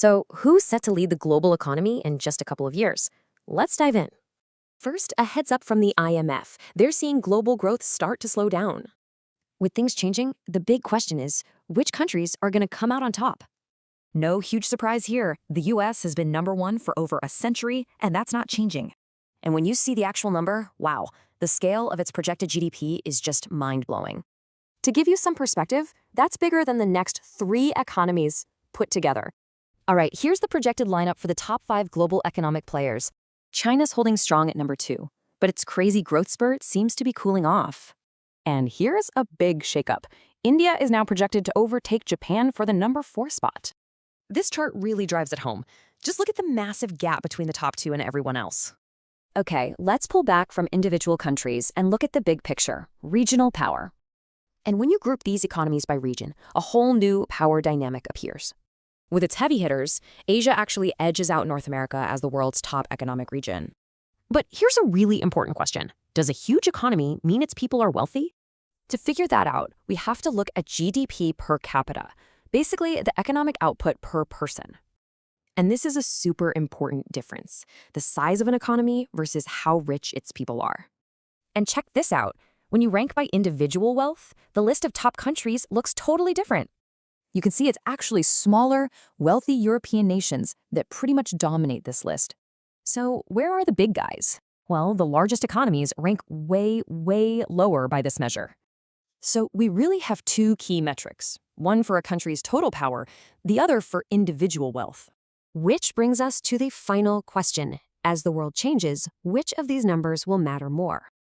So, who's set to lead the global economy in just a couple of years? Let's dive in. First, a heads up from the IMF. They're seeing global growth start to slow down. With things changing, the big question is, which countries are going to come out on top? No huge surprise here. The US has been number one for over a century, and that's not changing. And when you see the actual number, wow, the scale of its projected GDP is just mind-blowing. To give you some perspective, that's bigger than the next 3 economies put together. All right, here's the projected lineup for the top 5 global economic players. China's holding strong at number 2, but its crazy growth spurt seems to be cooling off. And here's a big shakeup. India is now projected to overtake Japan for the number 4 spot. This chart really drives it home. Just look at the massive gap between the top 2 and everyone else. Okay, let's pull back from individual countries and look at the big picture, regional power. And when you group these economies by region, a whole new power dynamic appears. With its heavy hitters, Asia actually edges out North America as the world's top economic region. But here's a really important question. Does a huge economy mean its people are wealthy? To figure that out, we have to look at GDP per capita, basically the economic output per person. And this is a super important difference, the size of an economy versus how rich its people are. And check this out. When you rank by individual wealth, the list of top countries looks totally different. You can see it's actually smaller, wealthy European nations that pretty much dominate this list. So where are the big guys? Well, the largest economies rank way, way lower by this measure. So we really have 2 key metrics, one for a country's total power, the other for individual wealth. Which brings us to the final question. As the world changes, which of these numbers will matter more?